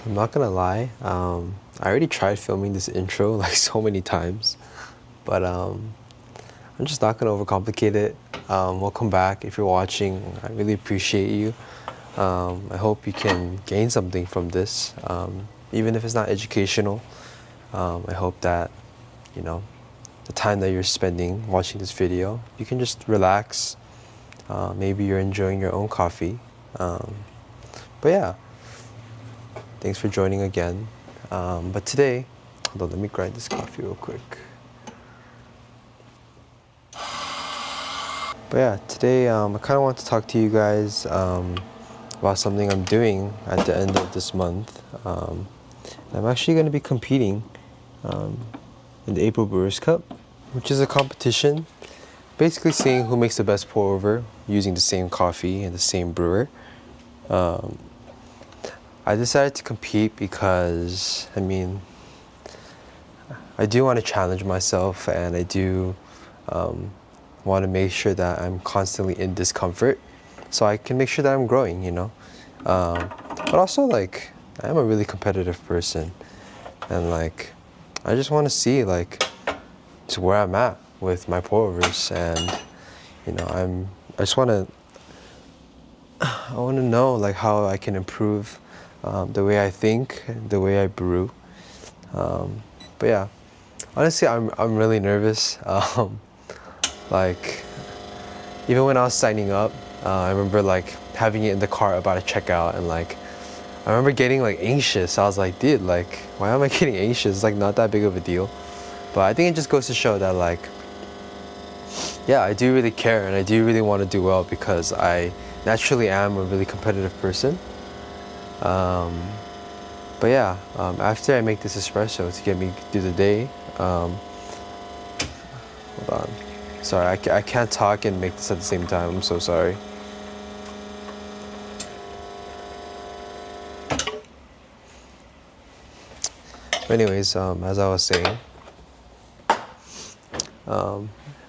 So I'm not gonna lie, I already tried filming this intro like so many times, but I'm just not gonna overcomplicate it. Welcome back. If you're watching, I really appreciate you. I hope you can gain something from this, even if it's not educational. I hope that, you know, the time that you're spending watching this video, you can just relax. Maybe you're enjoying your own coffee. But yeah, thanks for joining again. But today, hold on, let me grind this coffee real quick. But yeah, today I kind of want to talk to you guys about something I'm doing at the end of this month. I'm actually going to be competing in the April Brewers Cup, which is a competition basically seeing who makes the best pour over using the same coffee and the same brewer. I decided to compete because, I mean, I do want to challenge myself, and I do want to make sure that I'm constantly in discomfort so I can make sure that I'm growing, you know. But also, like, I'm a really competitive person, and like, I just want to see like just where I'm at with my pour overs, and you know, I just want to know like how I can improve the way I think, the way I brew. But yeah, honestly, I'm really nervous. Like, even when I was signing up, I remember like having it in the cart about to check out, and like I remember getting like anxious. I was like, dude, like, why am I getting anxious? It's like not that big of a deal. But I think it just goes to show that like, yeah, I do really care, and I do really want to do well because I naturally am a really competitive person. But yeah, after I make this espresso to get me through the day, hold on. Sorry, I can't talk and make this at the same time. I'm so sorry. But anyways, as I was saying,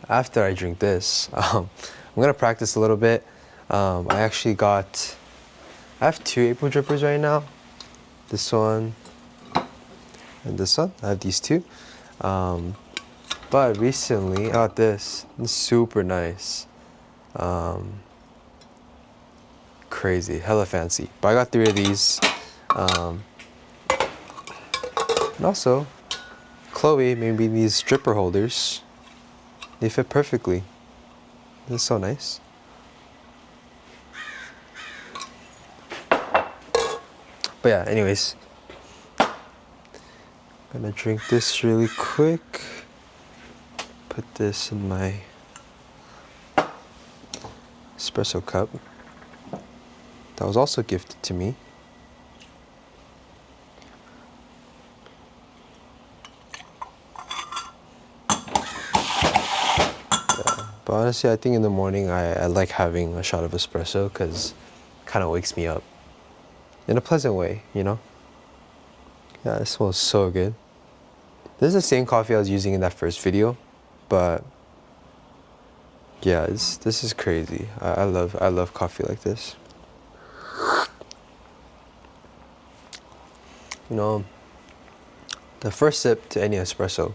after I drink this, I'm gonna practice a little bit. I have two April drippers right now. This one and this one. I have these two. But recently I got this. It's super nice. Crazy, hella fancy. But I got 3 of these. And also, Chloe made me these dripper holders. They fit perfectly. This is so nice. But yeah, anyways, gonna drink this really quick. Put this in my espresso cup. That was also gifted to me. Yeah, but honestly, I think in the morning I like having a shot of espresso because it kind of wakes me up in a pleasant way, you know? Yeah, it smells so good. This is the same coffee I was using in that first video, but yeah, this is crazy. I love coffee like this. You know, the first sip to any espresso,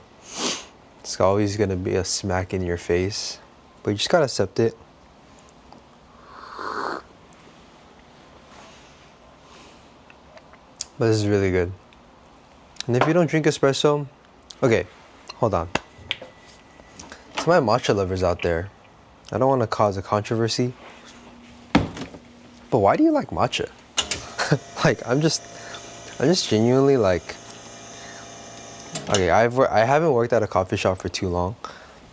it's always gonna be a smack in your face, but you just gotta accept it. But this is really good. And if you don't drink espresso, okay, hold on. To my matcha lovers out there, I don't want to cause a controversy, but why do you like matcha? Like, I'm just genuinely like, okay, I haven't worked at a coffee shop for too long,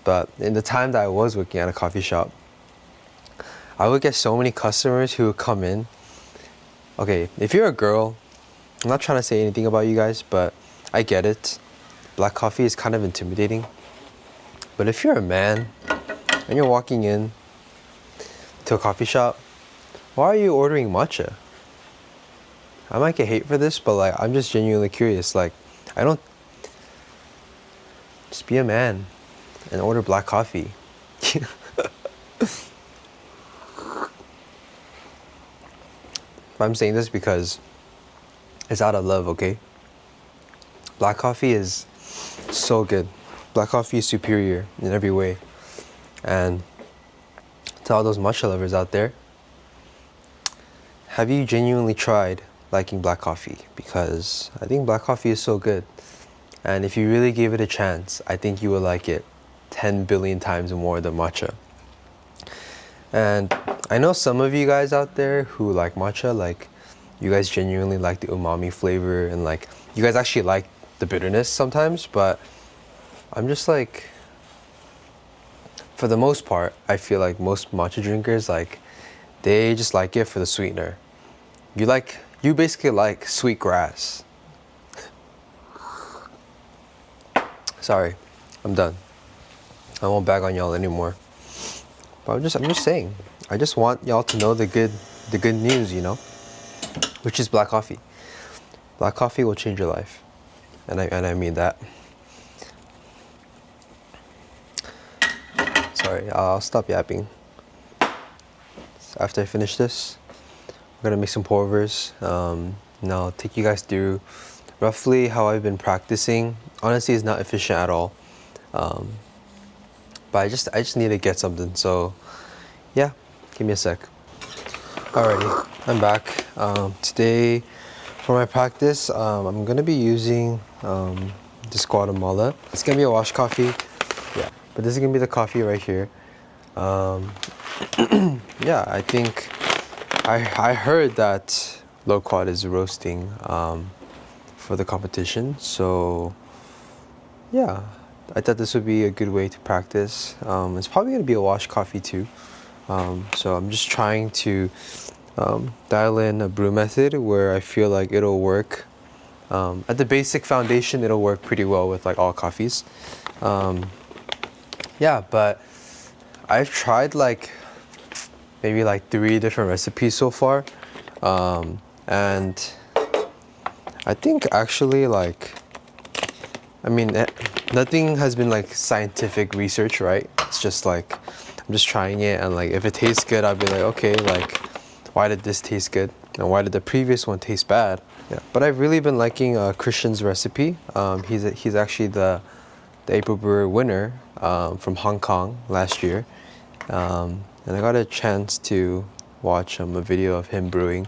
but in the time that I was working at a coffee shop, I would get so many customers who would come in. Okay, if you're a girl, I'm not trying to say anything about you guys, but I get it. Black coffee is kind of intimidating. But if you're a man and you're walking in to a coffee shop, why are you ordering matcha? I might get hate for this, but like, I'm just genuinely curious. Like, just be a man and order black coffee. I'm saying this because It's out of love, okay? Black coffee is so good. Black coffee is superior in every way. And to all those matcha lovers out there, have you genuinely tried liking black coffee? Because I think black coffee is so good. And if you really gave it a chance, I think you would like it 10 billion times more than matcha. And I know some of you guys out there who like matcha, like you guys genuinely like the umami flavor and like you guys actually like the bitterness sometimes, but I'm just like, for the most part, I feel like most matcha drinkers, like they just like it for the sweetener. You basically like sweet grass. Sorry, I'm done. I won't bag on y'all anymore. But I'm just saying. I just want y'all to know the good news, you know, which is black coffee. Black coffee will change your life, and I mean that. Sorry, I'll stop yapping. So after I finish this, I'm gonna make some pour overs. And I'll take you guys through roughly how I've been practicing. Honestly, it's not efficient at all, but I just need to get something. So yeah, give me a sec. Alrighty, I'm back. Today, for my practice, I'm gonna be using this Guatemala. It's gonna be a wash coffee. Yeah, but this is gonna be the coffee right here. Yeah, I think I heard that Low Quad is roasting for the competition, so yeah, I thought this would be a good way to practice. It's probably gonna be a wash coffee too, so I'm just trying to dial in a brew method where I feel like it'll work. At the basic foundation, it'll work pretty well with like all coffees. Yeah, but I've tried like maybe like 3 different recipes so far, and I think actually like, I mean, nothing has been like scientific research, right? It's just like I'm just trying it, and like if it tastes good, I'll be like, okay, like why did this taste good and why did the previous one taste bad? Yeah, but I've really been liking Christian's recipe. He's actually the April Brewer winner from Hong Kong last year, and I got a chance to watch a video of him brewing,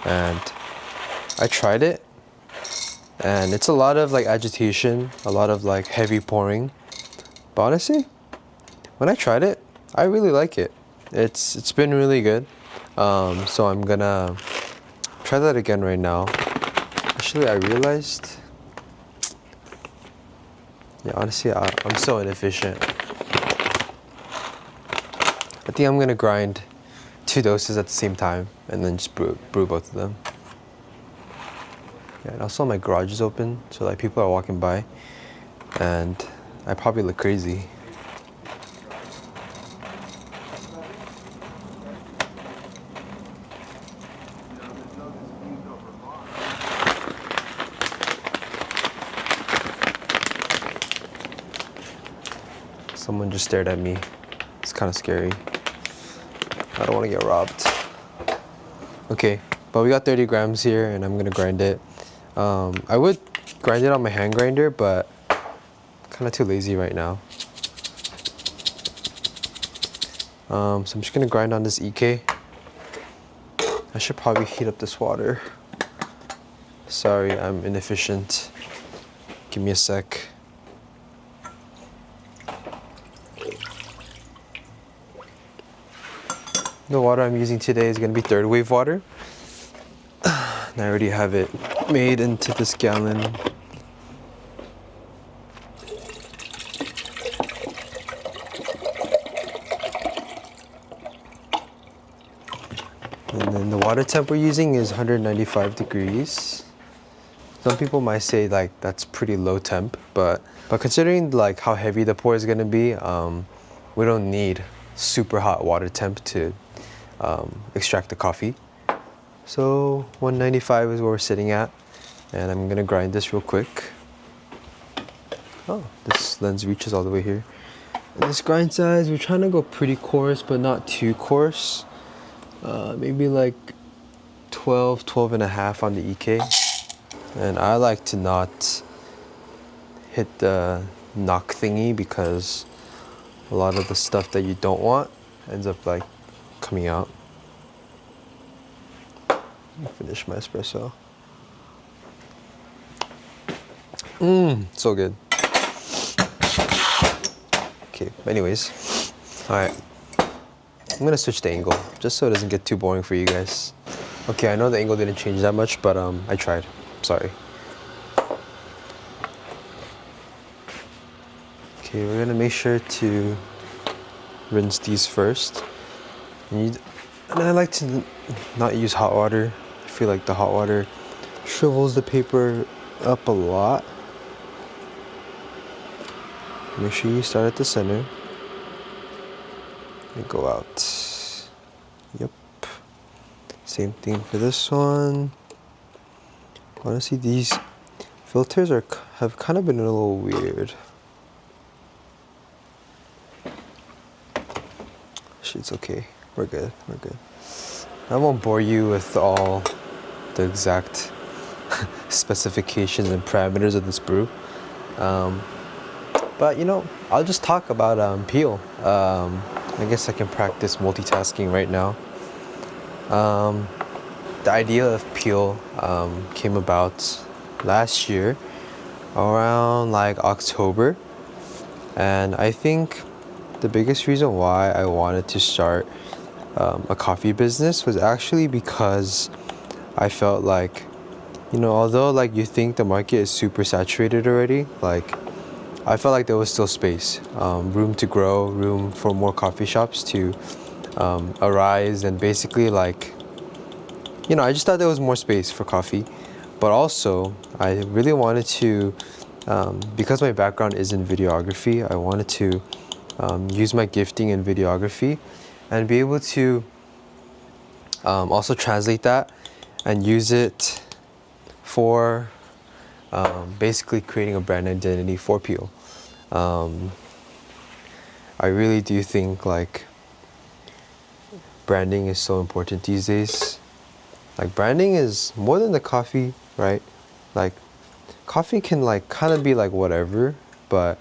and I tried it, and it's a lot of like agitation, a lot of like heavy pouring, but honestly, when I tried it, I really like it. It's been really good. So I'm gonna try that again right now. Actually, I realized, yeah, honestly, I'm so inefficient. I think I'm gonna grind 2 doses at the same time and then just brew both of them. Yeah, and also my garage is open, so like people are walking by, and I probably look crazy. Someone just stared at me. It's kind of scary. I don't want to get robbed. Okay, but we got 30 grams here, and I'm gonna grind it. I would grind it on my hand grinder, but I'm kind of too lazy right now. So I'm just gonna grind on this EK. I should probably heat up this water. Sorry, I'm inefficient. Give me a sec. The water I'm using today is gonna be 3rd wave water. And I already have it made into this gallon. And then the water temp we're using is 195 degrees. Some people might say like that's pretty low temp, but considering like how heavy the pour is gonna be, we don't need super hot water temp to extract the coffee. So 195 is where we're sitting at, and I'm gonna grind this real quick. Oh, this lens reaches all the way here. And this grind size, we're trying to go pretty coarse, but not too coarse. Maybe like 12 and a half on the EK. And I like to not hit the knock thingy because a lot of the stuff that you don't want ends up like coming out. Finish my espresso. So good. Okay, anyways. Alright. I'm gonna switch the angle just so it doesn't get too boring for you guys. Okay, I know the angle didn't change that much, but I tried. Sorry. Okay, we're gonna make sure to rinse these first. And I like to not use hot water. I feel like the hot water shrivels the paper up a lot. Make sure you start at the center and go out. Yep. Same thing for this one. Honestly, these filters have kind of been a little weird. It's okay. We're good. We're good. I won't bore you with all the exact specifications and parameters of this brew. But you know, I'll just talk about peel. I guess I can practice multitasking right now. The idea of peel came about last year around like October, and I think the biggest reason why I wanted to start a coffee business was actually because I felt like, you know, although like you think the market is super saturated already, like I felt like there was still space, room to grow, room for more coffee shops to arise, and basically like, you know, I just thought there was more space for coffee. But also, I really wanted to, because my background is in videography, I wanted to use my gifting in videography and be able to also translate that and use it for basically creating a brand identity for Peel. I really do think like branding is so important these days. Like branding is more than the coffee, right? Like coffee can like kind of be like whatever, but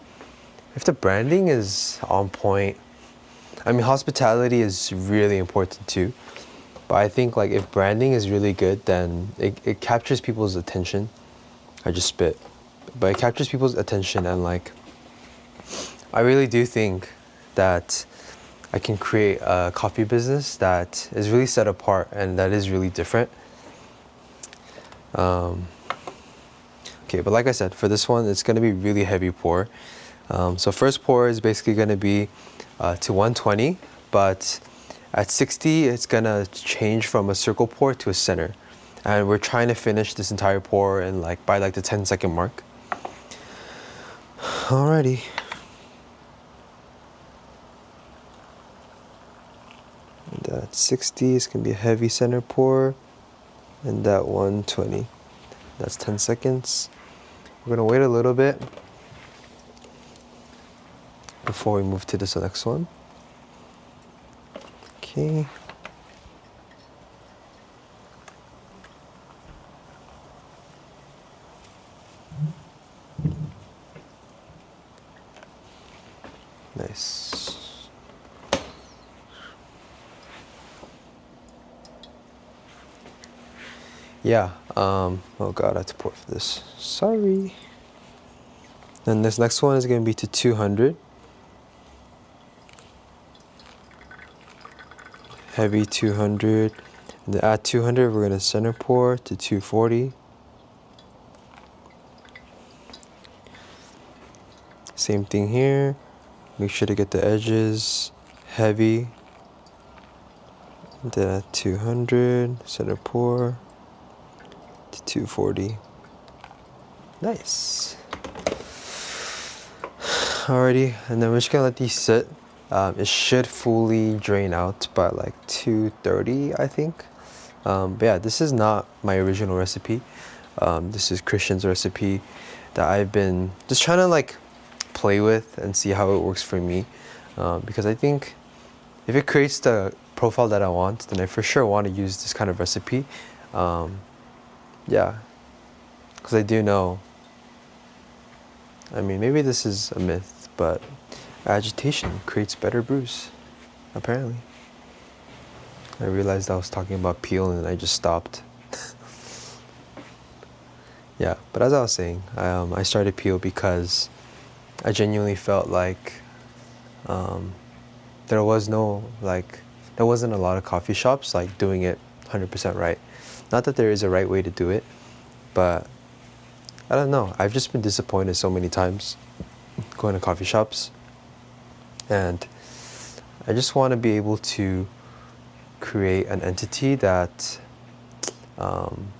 if the branding is on point, I mean hospitality is really important too. But I think like if branding is really good, then it captures people's attention. I just spit. But it captures people's attention, and like I really do think that I can create a coffee business that is really set apart and that is really different. Okay, but like I said, for this one, it's gonna be really heavy pour. So first pour is basically gonna be to 120, but at 60, it's gonna change from a circle pour to a center. And we're trying to finish this entire pour in like by like the 10-second mark. Alrighty. And at 60, it's gonna be a heavy center pour. And at 120, that's 10 seconds. We're gonna wait a little bit before we move to this next one. Okay. Nice. Yeah, oh god, I had to pour for this. Sorry. And this next one is gonna be to 200. Heavy 200. And then at 200, we're gonna center pour to 240. Same thing here. Make sure to get the edges heavy. And then at 200, center pour to 240. Nice. Alrighty, and then we're just gonna let these sit. It should fully drain out by like 2:30, I think. But yeah, this is not my original recipe. This is Christian's recipe that I've been just trying to like play with and see how it works for me. Because I think if it creates the profile that I want, then I for sure want to use this kind of recipe. Yeah, Because I do know, I mean, maybe this is a myth, but agitation creates better brews, apparently. I realized I was talking about peel and I just stopped. Yeah, but as I was saying, I started peel because I genuinely felt like there was no, like, there wasn't a lot of coffee shops like doing it 100% right. Not that there is a right way to do it, but I don't know. I've just been disappointed so many times going to coffee shops, and I just want to be able to create an entity that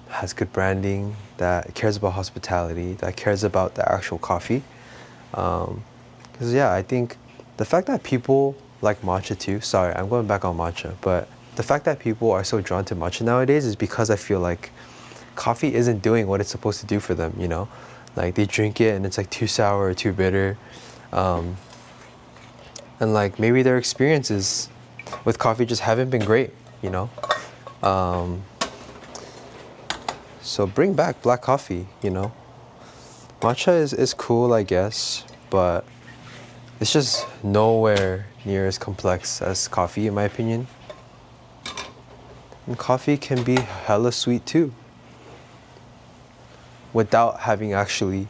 has good branding, that cares about hospitality, that cares about the actual coffee. Because yeah, I think the fact that people like matcha too, sorry, I'm going back on matcha, but the fact that people are so drawn to matcha nowadays is because I feel like coffee isn't doing what it's supposed to do for them, you know? Like they drink it and it's like too sour or too bitter. And like maybe their experiences with coffee just haven't been great, you know? So bring back black coffee, you know? Matcha is cool, I guess, but it's just nowhere near as complex as coffee, in my opinion. And coffee can be hella sweet too, without having actually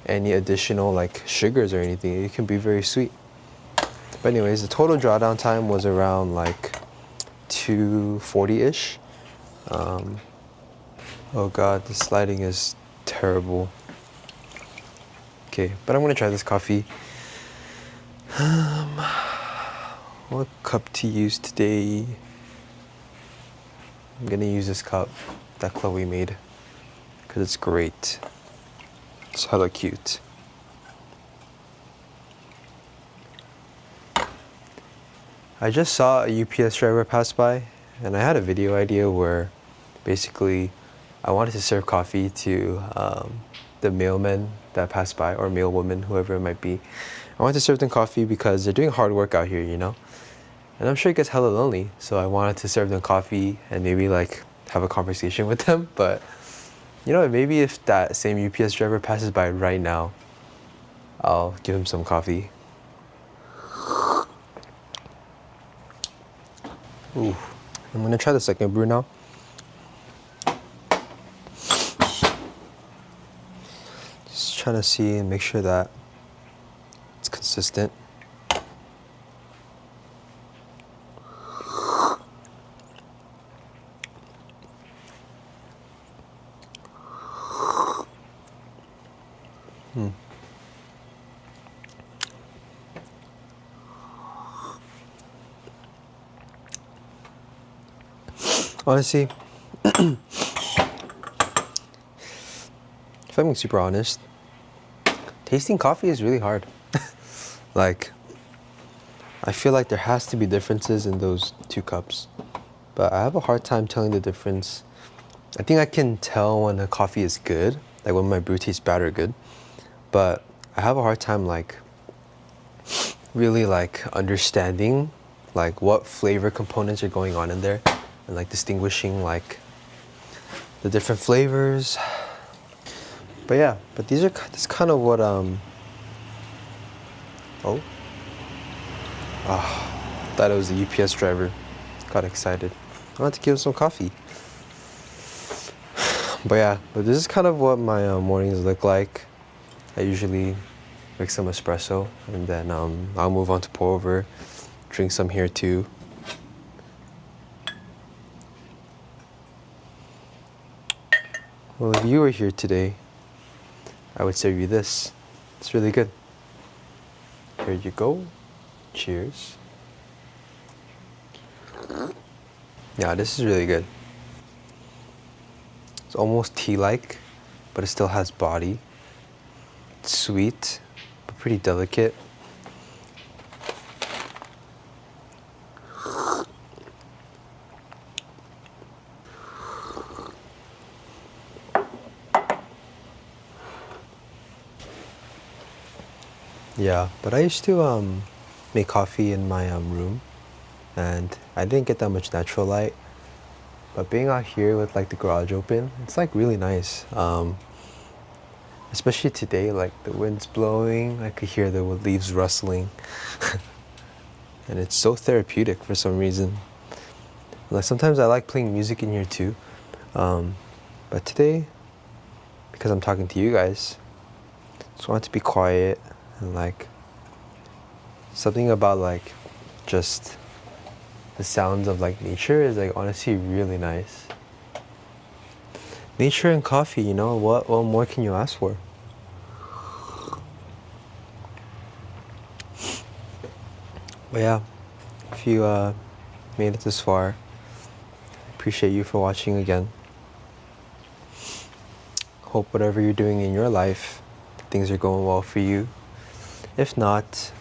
any additional like sugars or anything. It can be very sweet. But anyways, the total drawdown time was around like 240-ish. Oh god, the sliding is terrible. Okay, but I'm gonna try this coffee. What cup to use today? I'm gonna use this cup that Chloe made because it's great. It's hella cute. I just saw a UPS driver pass by and I had a video idea where basically I wanted to serve coffee to the mailmen that pass by, or mailwomen, whoever it might be. I wanted to serve them coffee because they're doing hard work out here, you know? And I'm sure it gets hella lonely, so I wanted to serve them coffee and maybe like have a conversation with them. But you know, maybe if that same UPS driver passes by right now, I'll give him some coffee. Ooh, I'm gonna try the second brew now. Just trying to see and make sure that it's consistent. Honestly, if I'm being super honest, tasting coffee is really hard. Like, I feel like there has to be differences in those two cups, but I have a hard time telling the difference. I think I can tell when a coffee is good, like when my brew tastes bad or good, but I have a hard time like really like understanding like what flavor components are going on in there and like distinguishing like the different flavors. But yeah, but that's kind of what thought it was the UPS driver. Got excited. I wanted to give him some coffee. But yeah, but this is kind of what my mornings look like. I usually make some espresso and then I'll move on to pour over, drink some here too. Well, if you were here today, I would serve you this. It's really good. Here you go. Cheers. Yeah, this is really good. It's almost tea-like, but it still has body. It's sweet, but pretty delicate. Yeah, but I used to make coffee in my room, and I didn't get that much natural light. But being out here with like the garage open, it's like really nice. Especially today, like the wind's blowing, I could hear the leaves rustling. And it's so therapeutic for some reason. Like sometimes I like playing music in here too. But today, because I'm talking to you guys, just want it to be quiet and like something about like just the sounds of like nature is like honestly really nice. Nature and coffee, you know, what more can you ask for? But yeah, if you made it this far, appreciate you for watching again. Hope whatever you're doing in your life, things are going well for you. If not,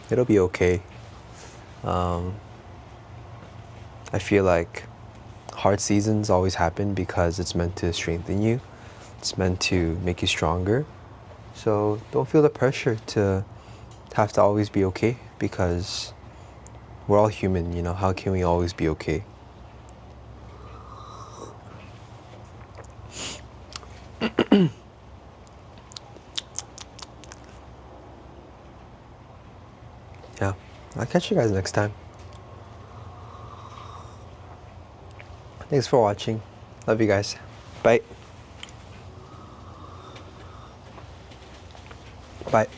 it'll be okay. I feel like hard seasons always happen because it's meant to strengthen you. It's meant to make you stronger. So don't feel the pressure to have to always be okay, because we're all human, you know. How can we always be okay? Yeah, I'll catch you guys next time. Thanks for watching. Love you guys. Bye. Bye.